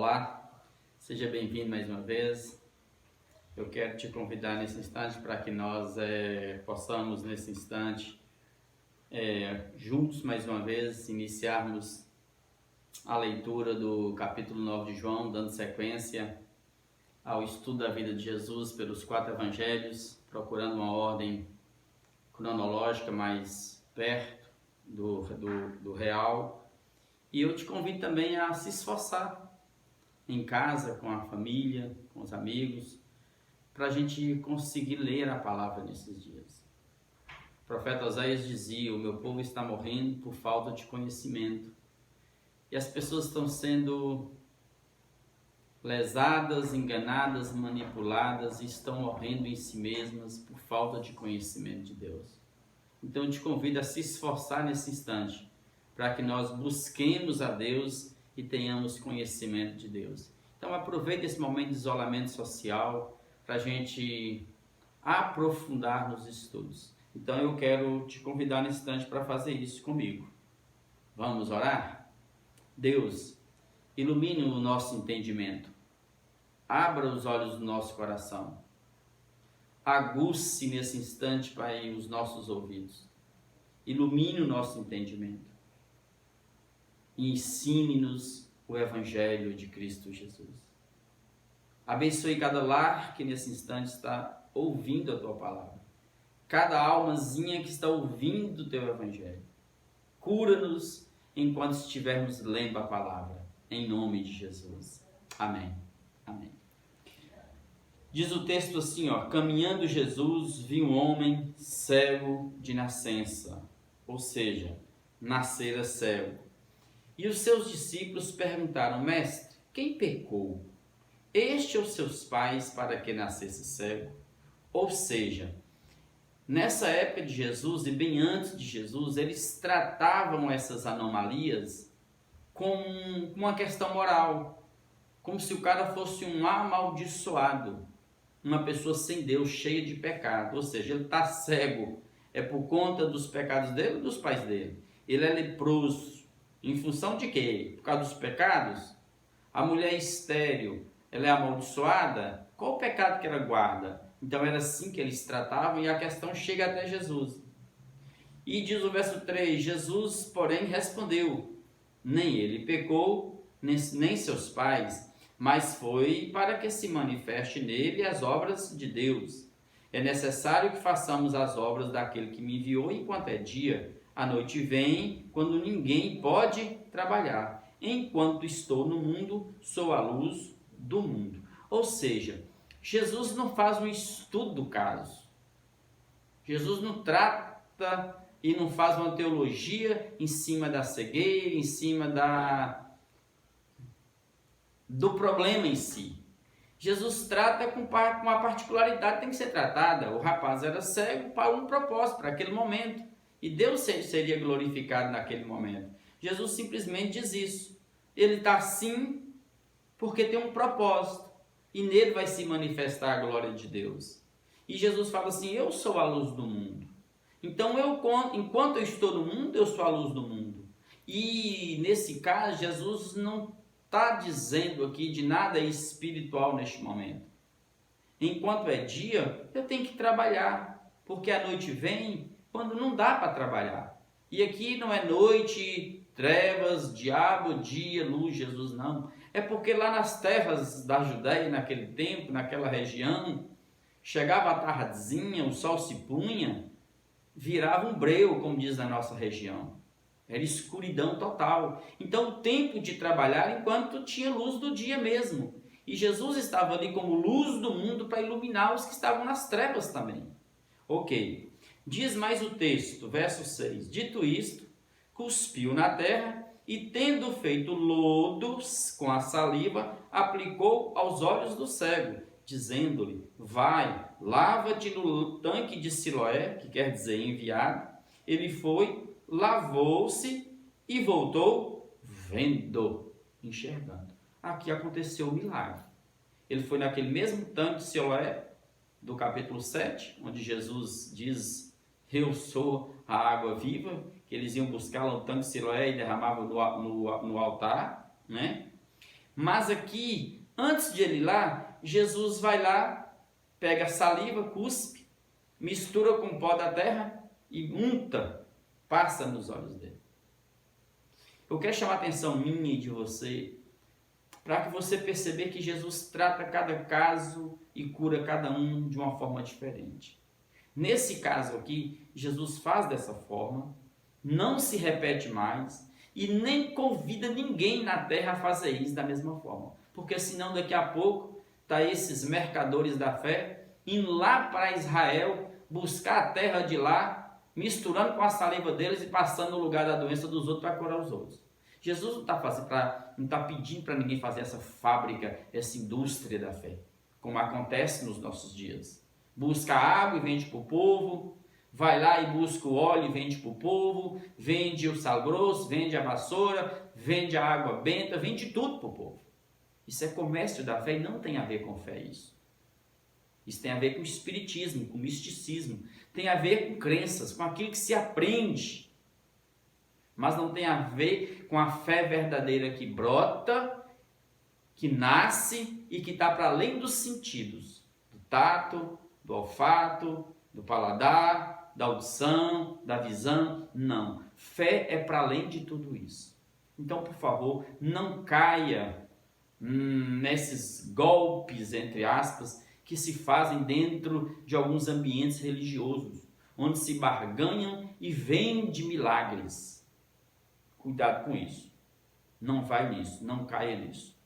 Olá, seja bem-vindo mais uma vez. Eu quero te convidar nesse instante para que nós possamos, nesse instante, juntos mais uma vez, iniciarmos a leitura do capítulo 9 de João, dando sequência ao estudo da vida de Jesus pelos 4 evangelhos, procurando uma ordem cronológica mais perto do real. E eu te convido também a se esforçar em casa, com a família, com os amigos, para a gente conseguir ler a palavra nesses dias. O profeta Oséias dizia: o meu povo está morrendo por falta de conhecimento. E as pessoas estão sendo lesadas, enganadas, manipuladas e estão morrendo em si mesmas por falta de conhecimento de Deus. Então eu te convido a se esforçar nesse instante, para que nós busquemos a Deus e tenhamos conhecimento de Deus. Então aproveite esse momento de isolamento social para a gente aprofundar nos estudos. Então eu quero te convidar nesse instante para fazer isso comigo. Vamos orar? Deus, ilumine o nosso entendimento. Abra os olhos do nosso coração. Aguce nesse instante, Pai, os nossos ouvidos. Ilumine o nosso entendimento. E ensine-nos o Evangelho de Cristo Jesus. Abençoe cada lar que nesse instante está ouvindo a Tua palavra. Cada almazinha que está ouvindo o Teu Evangelho. Cura-nos enquanto estivermos lendo a palavra. Em nome de Jesus. Amém. Amém. Diz o texto assim, caminhando Jesus, viu um homem cego de nascença. Ou seja, nascera cego. E os seus discípulos perguntaram: Mestre, quem pecou? Este ou seus pais para que nascesse cego? Ou seja, nessa época de Jesus e bem antes de Jesus, eles tratavam essas anomalias como uma questão moral. Como se o cara fosse um amaldiçoado. Uma pessoa sem Deus, cheia de pecado. Ou seja, ele está cego. É por conta dos pecados dele ou dos pais dele? Ele é leproso. Em função de quê? Por causa dos pecados? A mulher estéril, ela é amaldiçoada? Qual o pecado que ela guarda? Então era assim que eles tratavam e a questão chega até Jesus. E diz o verso 3, Jesus, porém, respondeu: nem ele pecou, nem seus pais, mas foi para que se manifeste nele as obras de Deus. É necessário que façamos as obras daquele que me enviou enquanto é dia. A noite vem, quando ninguém pode trabalhar. Enquanto estou no mundo, sou a luz do mundo. Ou seja, Jesus não faz um estudo do caso. Jesus não trata e não faz uma teologia em cima da cegueira, em cima do problema em si. Jesus trata com uma particularidade que tem que ser tratada. O rapaz era cego para um propósito, para aquele momento. E Deus seria glorificado naquele momento. Jesus simplesmente diz isso. Ele está assim porque tem um propósito. E nele vai se manifestar a glória de Deus. E Jesus fala assim: eu sou a luz do mundo. Então, enquanto eu estou no mundo, eu sou a luz do mundo. E nesse caso, Jesus não está dizendo aqui de nada espiritual neste momento. Enquanto é dia, eu tenho que trabalhar. Porque a noite vem quando não dá para trabalhar. E aqui não é noite, trevas, diabo, dia, luz, Jesus, não. É porque lá nas terras da Judéia, naquele tempo, naquela região, chegava a tardezinha, o sol se punha, virava um breu, como diz na nossa região. Era escuridão total. Então, o tempo de trabalhar enquanto tinha luz do dia mesmo. E Jesus estava ali como luz do mundo para iluminar os que estavam nas trevas também. Ok. Diz mais o texto, verso 6. Dito isto, cuspiu na terra e, tendo feito lodo com a saliva, aplicou aos olhos do cego, dizendo-lhe: vai, lava-te no tanque de Siloé, que quer dizer enviado. Ele foi, lavou-se e voltou vendo, enxergando. Aqui aconteceu o milagre. Ele foi naquele mesmo tanque de Siloé, do capítulo 7, onde Jesus diz: eu sou a água viva, que eles iam buscar lá no tanque de Siloé e derramavam no altar, né? Mas aqui, antes de ele ir lá, Jesus vai lá, pega a saliva, cuspe, mistura com o pó da terra e unta, passa nos olhos dele. Eu quero chamar a atenção minha e de você, para que você perceber que Jesus trata cada caso e cura cada um de uma forma diferente. Nesse caso aqui, Jesus faz dessa forma, não se repete mais e nem convida ninguém na terra a fazer isso da mesma forma. Porque senão daqui a pouco tá esses mercadores da fé indo lá para Israel buscar a terra de lá, misturando com a saliva deles e passando no lugar da doença dos outros para curar os outros. Jesus não está pedindo para ninguém fazer essa fábrica, essa indústria da fé, como acontece nos nossos dias. Busca água e vende para o povo, vai lá e busca o óleo e vende para o povo, vende o sal grosso, vende a vassoura, vende a água benta, vende tudo para o povo. Isso é comércio da fé e não tem a ver com fé isso. Isso tem a ver com espiritismo, com misticismo, tem a ver com crenças, com aquilo que se aprende, mas não tem a ver com a fé verdadeira que brota, que nasce e que está para além dos sentidos, do tato, do olfato, do paladar, da audição, da visão. Não, fé é para além de tudo isso. Então, por favor, não caia nesses golpes, entre aspas, que se fazem dentro de alguns ambientes religiosos, onde se barganham e vendem milagres. Cuidado com isso. Não vai nisso, não caia nisso.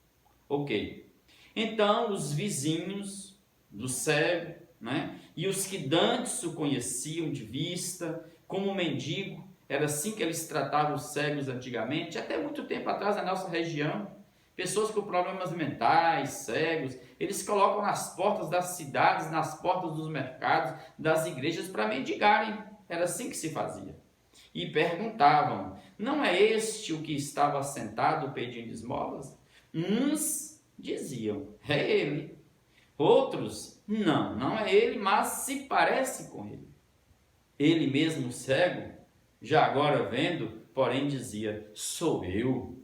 Ok. Então, os vizinhos do cego, né, e os que dantes o conheciam de vista, como mendigo, era assim que eles tratavam os cegos antigamente, até muito tempo atrás na nossa região. Pessoas com problemas mentais, cegos, eles colocam nas portas das cidades, nas portas dos mercados, das igrejas para mendigarem. Era assim que se fazia. E perguntavam: não é este o que estava sentado pedindo esmolas? Uns diziam: é ele. Outros: não é ele, mas se parece com ele. Ele mesmo cego, já agora vendo, porém dizia: sou eu.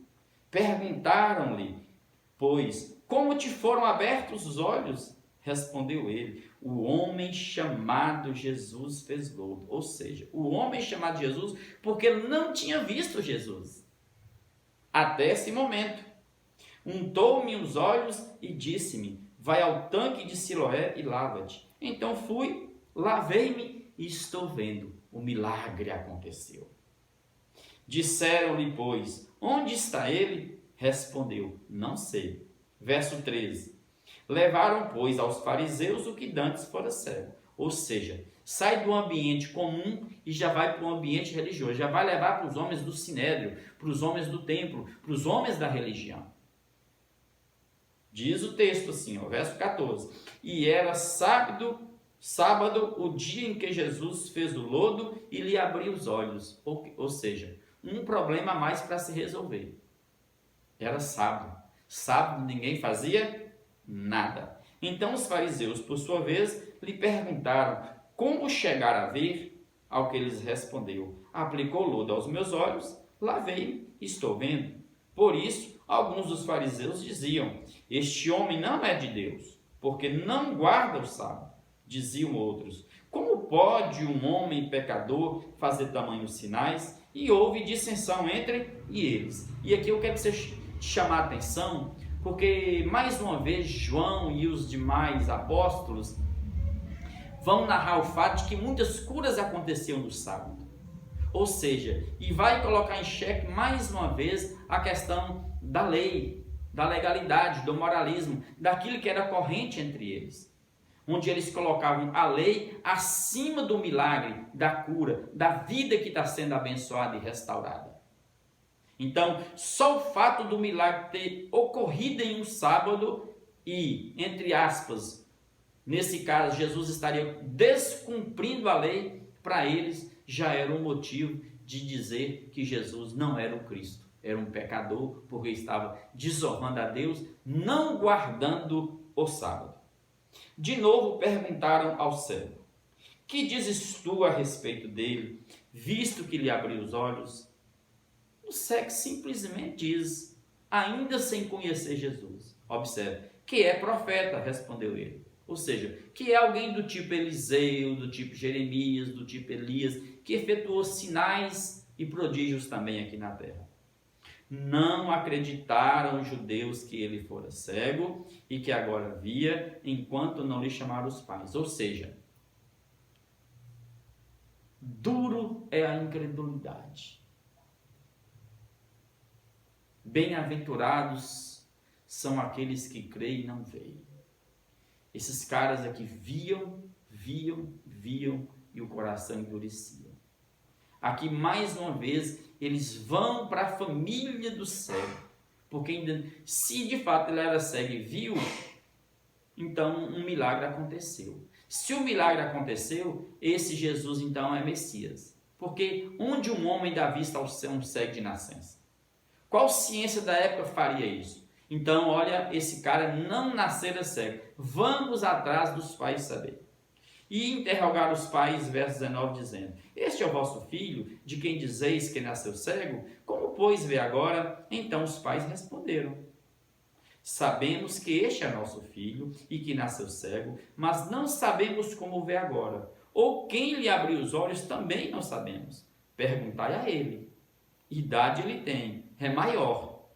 Perguntaram-lhe, pois, como te foram abertos os olhos? Respondeu ele: o homem chamado Jesus fez lodo. Ou seja, o homem chamado Jesus, porque ele não tinha visto Jesus até esse momento. Untou-me os olhos e disse-me: vai ao tanque de Siloé e lava-te. Então fui, lavei-me e estou vendo. O milagre aconteceu. Disseram-lhe, pois, onde está ele? Respondeu: não sei. Verso 13. Levaram, pois, aos fariseus o que dantes fora cego. Ou seja, sai do ambiente comum e já vai para o ambiente religioso. Já vai levar para os homens do sinédrio, para os homens do templo, para os homens da religião. Diz o texto assim, ó, verso 14. E era sábado, o dia em que Jesus fez o lodo e lhe abriu os olhos. Ou seja, um problema a mais para se resolver. Era sábado. Sábado ninguém fazia nada. Então os fariseus, por sua vez, lhe perguntaram como chegar a ver. Ao que eles respondeu: aplicou lodo aos meus olhos, lavei e estou vendo. Por isso, alguns dos fariseus diziam: este homem não é de Deus, porque não guarda o sábado. Diziam outros: como pode um homem pecador fazer tamanhos sinais? E houve dissensão entre eles. E aqui eu quero que você chamar a atenção, porque mais uma vez João e os demais apóstolos vão narrar o fato de que muitas curas aconteciam no sábado. Ou seja, e vai colocar em xeque mais uma vez a questão da lei, da legalidade, do moralismo, daquilo que era corrente entre eles. Onde eles colocavam a lei acima do milagre, da cura, da vida que está sendo abençoada e restaurada. Então, só o fato do milagre ter ocorrido em um sábado e, entre aspas, nesse caso, Jesus estaria descumprindo a lei, para eles já era um motivo de dizer que Jesus não era o Cristo. Era um pecador, porque estava desonrando a Deus, não guardando o sábado. De novo perguntaram ao cego: que dizes tu a respeito dele, visto que lhe abriu os olhos? O cego simplesmente diz: ainda sem conhecer Jesus. Observe, que é profeta, respondeu ele. Ou seja, que é alguém do tipo Eliseu, do tipo Jeremias, do tipo Elias, que efetuou sinais e prodígios também aqui na terra. Não acreditaram os judeus que ele fora cego e que agora via, enquanto não lhe chamaram os pais. Ou seja, duro é a incredulidade. Bem-aventurados são aqueles que creem e não veem. Esses caras aqui viam e o coração endurecia. Aqui, mais uma vez, eles vão para a família do cego. Porque ainda, se de fato ele era cego e viu, então um milagre aconteceu. Se o milagre aconteceu, esse Jesus então é Messias. Porque onde um homem dá vista ao um cego de nascença? Qual ciência da época faria isso? Então, olha, esse cara não nascera cego. Vamos atrás dos pais saber. E interrogar os pais, verso 19, dizendo: este é o vosso filho, de quem dizeis que nasceu cego? Como, pois, vê agora? Então os pais responderam: sabemos que este é nosso filho e que nasceu cego, mas não sabemos como vê agora. Ou quem lhe abriu os olhos, também não sabemos. Perguntai a ele. Idade ele tem, é maior,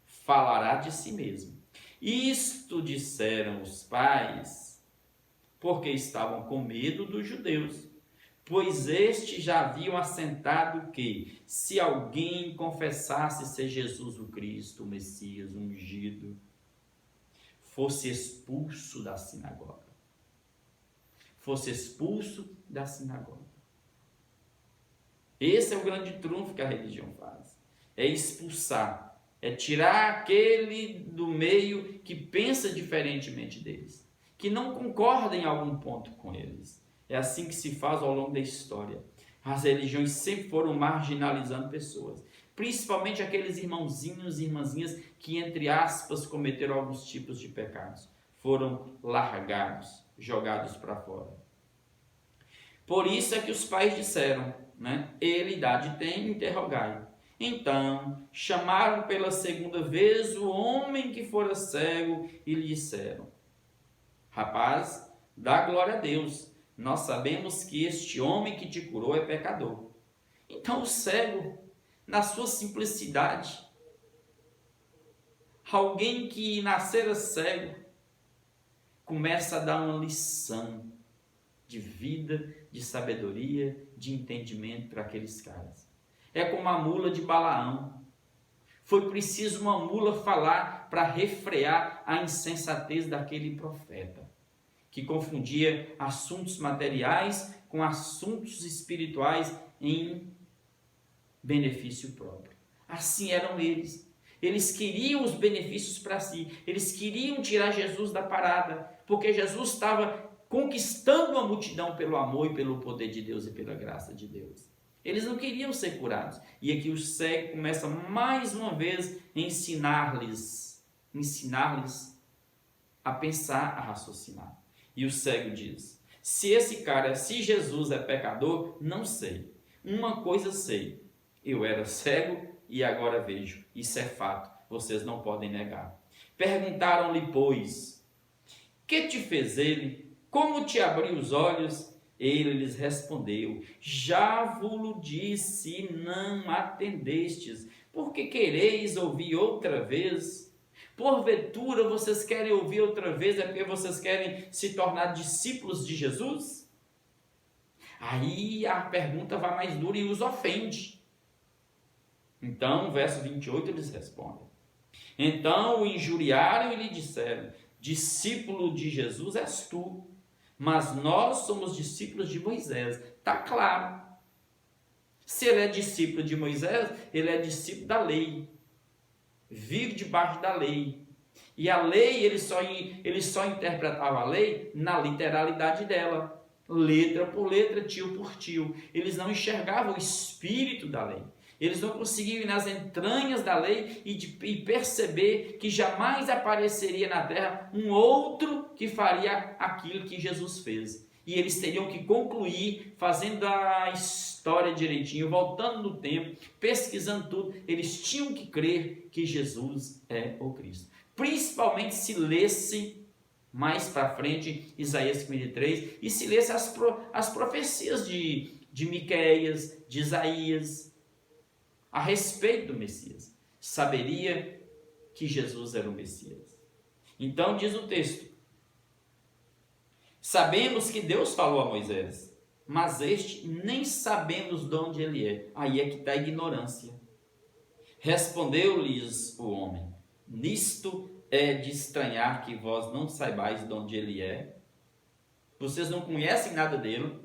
falará de si mesmo. Isto disseram os pais, porque estavam com medo dos judeus, pois estes já haviam assentado que, se alguém confessasse ser Jesus o Cristo, o Messias, o ungido, fosse expulso da sinagoga. Fosse expulso da sinagoga. Esse é o grande trunfo que a religião faz. É expulsar, é tirar aquele do meio que pensa diferentemente deles, que não concorda em algum ponto com eles. É assim que se faz ao longo da história. As religiões sempre foram marginalizando pessoas, principalmente aqueles irmãozinhos e irmãzinhas que, entre aspas, cometeram alguns tipos de pecados. Foram largados, jogados para fora. Por isso é que os pais disseram, ele idade tem, interrogai. Então, chamaram pela segunda vez o homem que fora cego e lhe disseram: rapaz, dá glória a Deus. Nós sabemos que este homem que te curou é pecador. Então o cego, na sua simplicidade, alguém que nascera cego, começa a dar uma lição de vida, de sabedoria, de entendimento para aqueles caras. É como a mula de Balaão. Foi preciso uma mula falar para refrear a insensatez daquele profeta, que confundia assuntos materiais com assuntos espirituais em benefício próprio. Assim eram eles. Eles queriam os benefícios para si. Eles queriam tirar Jesus da parada, porque Jesus estava conquistando a multidão pelo amor e pelo poder de Deus e pela graça de Deus. Eles não queriam ser curados. E aqui o cego começa mais uma vez a ensinar-lhes a pensar, a raciocinar. E o cego diz: se Jesus é pecador, não sei. Uma coisa sei, eu era cego e agora vejo. Isso é fato, vocês não podem negar. Perguntaram-lhe, pois, que te fez ele? Como te abriu os olhos? Ele lhes respondeu: já vos disse, não atendestes. Por que quereis ouvir outra vez? Porventura vocês querem ouvir outra vez, é porque vocês querem se tornar discípulos de Jesus? Aí a pergunta vai mais dura e os ofende. Então, verso 28, eles respondem: então o injuriaram e lhe disseram: discípulo de Jesus és tu, mas nós somos discípulos de Moisés. Está claro. Se ele é discípulo de Moisés, ele é discípulo da lei. Vive debaixo da lei. E a lei, ele só interpretava a lei na literalidade dela. Letra por letra, tio por tio. Eles não enxergavam o espírito da lei. Eles não conseguiam ir nas entranhas da lei e perceber que jamais apareceria na terra um outro que faria aquilo que Jesus fez. e eles teriam que concluir, fazendo a história direitinho, voltando no tempo, pesquisando tudo. Eles tinham que crer que Jesus é o Cristo. Principalmente se lesse mais para frente Isaías 53 e se lesse as profecias de Miqueias, de Isaías, a respeito do Messias. Saberia que Jesus era o Messias. Então diz o texto: sabemos que Deus falou a Moisés, mas este nem sabemos de onde ele é. Aí é que está a ignorância. Respondeu-lhes o homem: nisto é de estranhar que vós não saibais de onde ele é. Vocês não conhecem nada dele,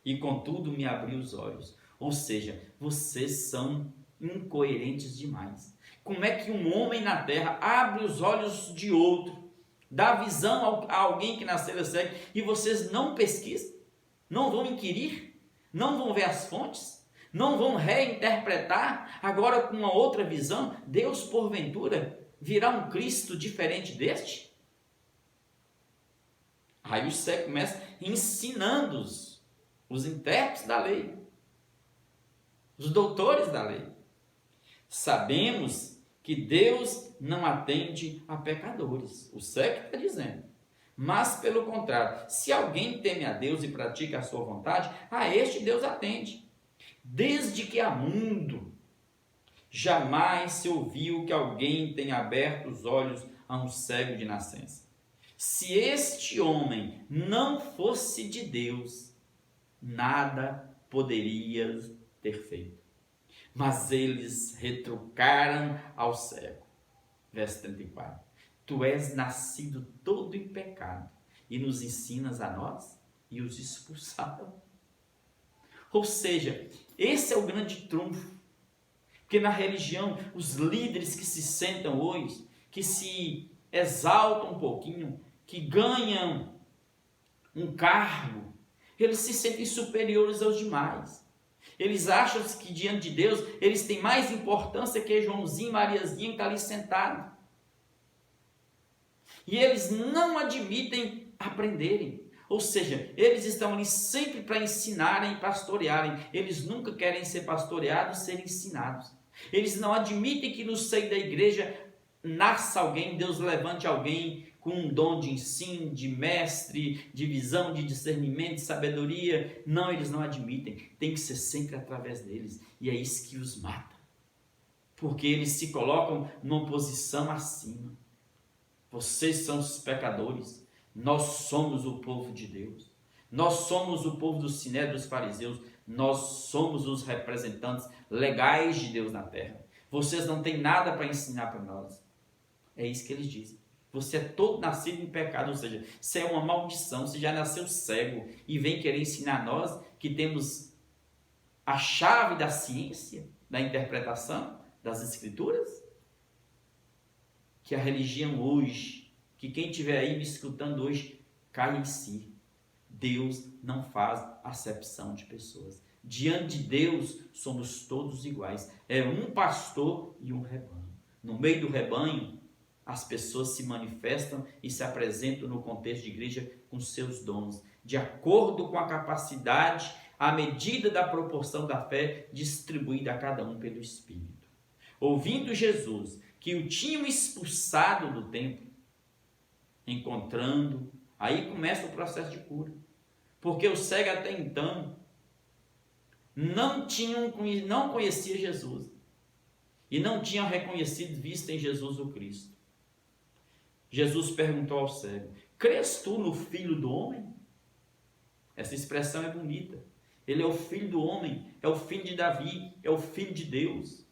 e contudo me abriu os olhos. Ou seja, vocês são incoerentes demais. Como é que um homem na terra abre os olhos de outro, dá visão a alguém que nasceu cego, e vocês não pesquisam, não vão inquirir, não vão ver as fontes, não vão reinterpretar agora com uma outra visão? Deus, porventura, virá um Cristo diferente deste? Aí o cego começa ensinando os intérpretes da lei, os doutores da lei. Sabemos que Deus não atende a pecadores. O cego está dizendo. Mas, pelo contrário, se alguém teme a Deus e pratica a sua vontade, a este Deus atende. Desde que há mundo, jamais se ouviu que alguém tenha aberto os olhos a um cego de nascença. Se este homem não fosse de Deus, nada poderia ter feito. Mas eles retrucaram ao cego. Verso 34. Tu és nascido todo em pecado e nos ensinas a nós? E os expulsaram. Ou seja, esse é o grande trunfo. Porque na religião, os líderes que se sentam hoje, que se exaltam um pouquinho, que ganham um cargo, eles se sentem superiores aos demais. Eles acham que diante de Deus, eles têm mais importância que Joãozinho e Mariazinha que está ali sentado. E eles não admitem aprenderem. Ou seja, eles estão ali sempre para ensinarem e pastorearem. Eles nunca querem ser pastoreados, ser ensinados. Eles não admitem que no seio da igreja nasça alguém, Deus levante alguém com um dom de ensino, de mestre, de visão, de discernimento, de sabedoria. Não, eles não admitem. Tem que ser sempre através deles. E é isso que os mata. Porque eles se colocam numa posição acima. Vocês são os pecadores. Nós somos o povo de Deus. Nós somos o povo do Sinédrio dos fariseus. Nós somos os representantes legais de Deus na terra. Vocês não têm nada para ensinar para nós. É isso que eles dizem. Você é todo nascido em pecado, ou seja, você é uma maldição, você já nasceu cego e vem querer ensinar nós que temos a chave da ciência, da interpretação das escrituras? Que a religião hoje, que quem estiver aí me escutando hoje, cai em si. Deus não faz acepção de pessoas. Diante de Deus, somos todos iguais. É um pastor e um rebanho. No meio do rebanho, as pessoas se manifestam e se apresentam no contexto de igreja com seus dons, de acordo com a capacidade, à medida da proporção da fé distribuída a cada um pelo Espírito. Ouvindo Jesus, que o tinham expulsado do templo, encontrando, aí começa o processo de cura. Porque o cego até então não conhecia Jesus e não tinha reconhecido, visto em Jesus o Cristo. Jesus perguntou ao cego: crês tu no Filho do Homem? Essa expressão é bonita. Ele é o Filho do Homem, é o Filho de Davi, é o Filho de Deus.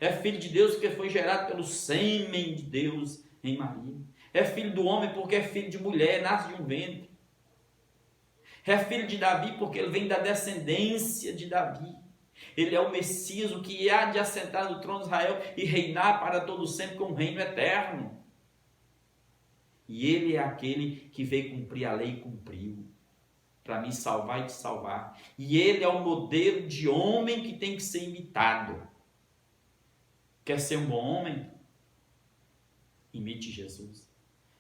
É Filho de Deus porque foi gerado pelo sêmen de Deus em Maria. É Filho do Homem porque é filho de mulher, nasce de um ventre. É filho de Davi porque ele vem da descendência de Davi. Ele é o Messias, o que há de assentar no trono de Israel e reinar para todo sempre com um reino eterno. E ele é aquele que veio cumprir a lei e cumpriu, para me salvar e te salvar. E ele é o modelo de homem que tem que ser imitado. Quer ser um bom homem? Imite Jesus.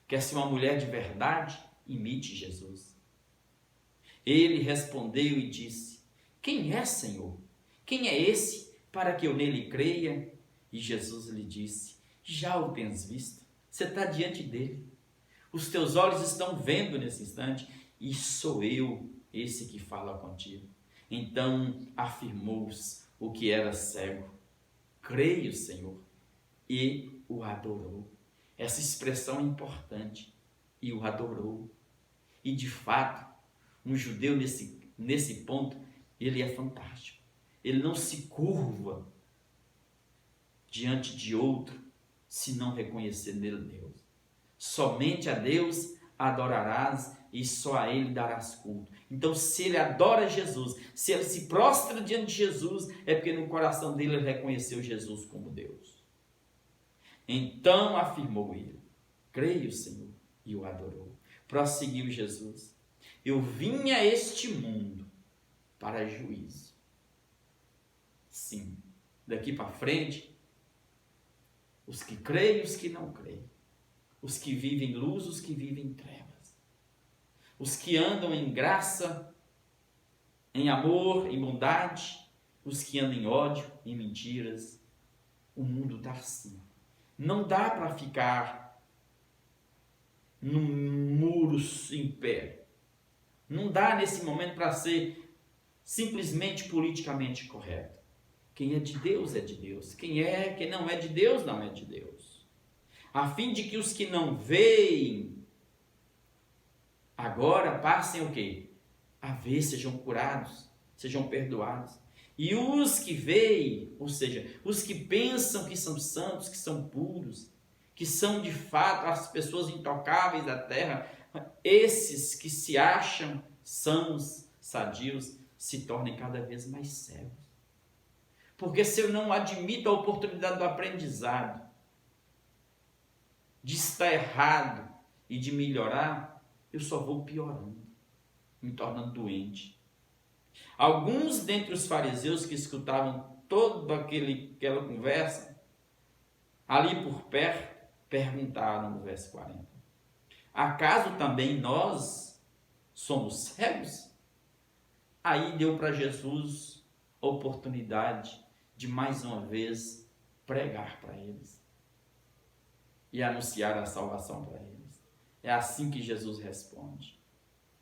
Quer ser uma mulher de verdade? Imite Jesus. Ele respondeu e disse: quem é, Senhor? Quem é esse para que eu nele creia? E Jesus lhe disse: já o tens visto, você está diante dele. Os teus olhos estão vendo nesse instante, e sou eu esse que fala contigo. Então afirmou-se o que era cego: creio, Senhor, e o adorou. Essa expressão é importante, e o adorou. E de fato, um judeu nesse ponto, ele é fantástico. Ele não se curva diante de outro se não reconhecer nele Deus. Somente a Deus adorarás e só a Ele darás culto. Então, se ele adora Jesus, se ele se prostra diante de Jesus, é porque no coração dele ele reconheceu Jesus como Deus. Então afirmou ele: creio, Senhor, e o adorou. Prosseguiu Jesus: eu vim a este mundo para juízo. Sim, daqui para frente, os que creem e os que não creem, os que vivem em luz, os que vivem em trevas, os que andam em graça, em amor, em bondade, os que andam em ódio, em mentiras. O mundo está assim. Não dá para ficar num muro em pé. Não dá nesse momento para ser simplesmente politicamente correto. Quem é de Deus é de Deus. Quem não é de Deus não é de Deus. A fim de que os que não veem agora passem o quê? A ver, sejam curados, sejam perdoados. E os que veem, ou seja, os que pensam que são santos, que são puros, que são de fato as pessoas intocáveis da terra, esses que se acham sãos, sadios, se tornem cada vez mais cegos. Porque se eu não admito a oportunidade do aprendizado, de estar errado e de melhorar, eu só vou piorando, me tornando doente. Alguns dentre os fariseus que escutavam toda aquela conversa, ali por perto, perguntaram no verso 40: acaso também nós somos cegos? Aí deu para Jesus a oportunidade de mais uma vez pregar para eles e anunciar a salvação para eles. É assim que Jesus responde.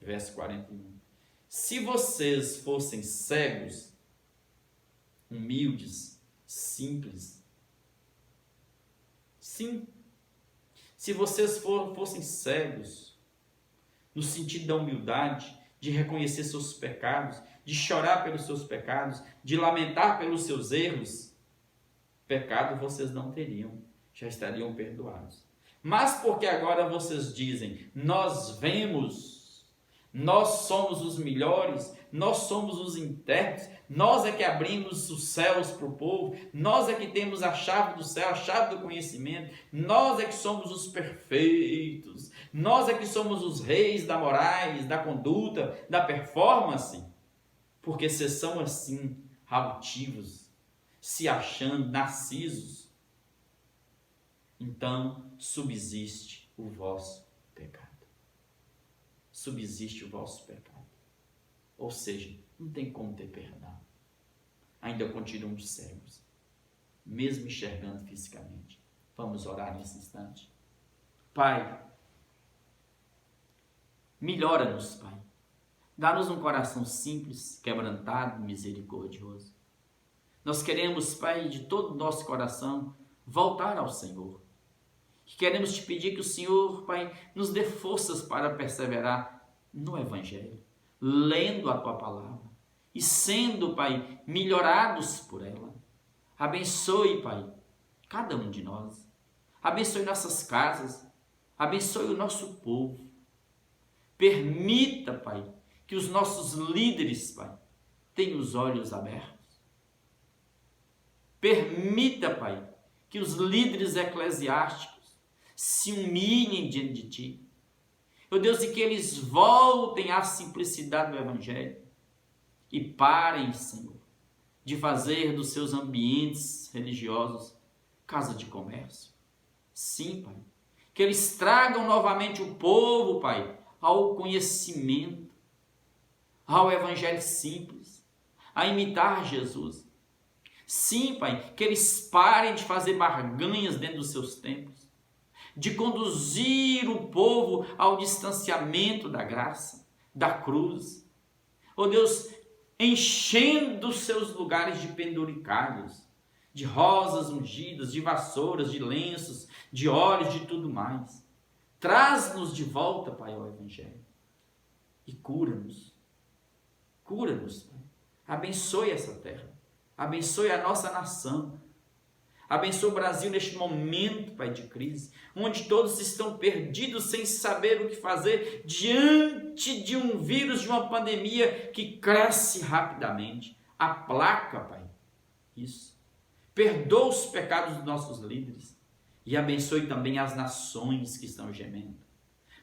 Verso 41. Se vocês fossem cegos, humildes, simples, sim, se vocês fossem cegos, no sentido da humildade, de reconhecer seus pecados, de chorar pelos seus pecados, de lamentar pelos seus erros, pecado vocês não teriam, já estariam perdoados. Mas porque agora vocês dizem: nós vemos, nós somos os melhores, nós somos os intérpretes, nós é que abrimos os céus para o povo, nós é que temos a chave do céu, a chave do conhecimento, nós é que somos os perfeitos, nós é que somos os reis da morais, da conduta, da performance. Porque vocês são assim, altivos, se achando, narcisos, então subsiste o vosso pecado. Subsiste o vosso pecado. Ou seja, não tem como ter perdão. Ainda continuam cegos, mesmo enxergando fisicamente. Vamos orar nesse instante. Pai, melhora-nos, Pai. Dá-nos um coração simples, quebrantado, misericordioso. Nós queremos, Pai, de todo o nosso coração, voltar ao Senhor. Queremos te pedir que o Senhor, Pai, nos dê forças para perseverar no Evangelho, lendo a Tua Palavra e sendo, Pai, melhorados por ela. Abençoe, Pai, cada um de nós. Abençoe nossas casas. Abençoe o nosso povo. Permita, Pai, que os nossos líderes, Pai, tenham os olhos abertos. Permita, Pai, que os líderes eclesiásticos se humilhem diante de Ti. Meu Deus, e que eles voltem à simplicidade do Evangelho e parem, Senhor, de fazer dos seus ambientes religiosos casa de comércio. Sim, Pai, que eles tragam novamente o povo, Pai, ao conhecimento, ao evangelho simples, a imitar Jesus. Sim, Pai, que eles parem de fazer barganhas dentro dos seus templos, de conduzir o povo ao distanciamento da graça, da cruz. Oh Deus, enchendo os seus lugares de penduricalhos, de rosas ungidas, de vassouras, de lenços, de óleos, de tudo mais. Traz-nos de volta, Pai, ao Evangelho. E cura-nos. Cura-nos, Pai. Abençoe essa terra. Abençoe a nossa nação. Abençoe o Brasil neste momento, Pai, de crise, onde todos estão perdidos sem saber o que fazer diante de um vírus, de uma pandemia que cresce rapidamente. Aplaca, Pai, isso. Perdoa os pecados dos nossos líderes e abençoe também as nações que estão gemendo.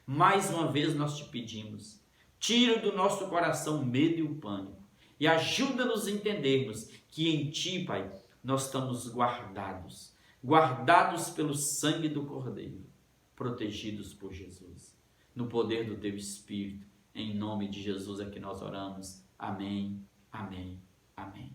Mais uma vez nós te pedimos, tira do nosso coração o medo e o pânico e ajuda-nos a entendermos que em Ti, Pai, nós estamos guardados, guardados pelo sangue do Cordeiro, protegidos por Jesus, no poder do Teu Espírito. Em nome de Jesus é que nós oramos. Amém, amém, amém.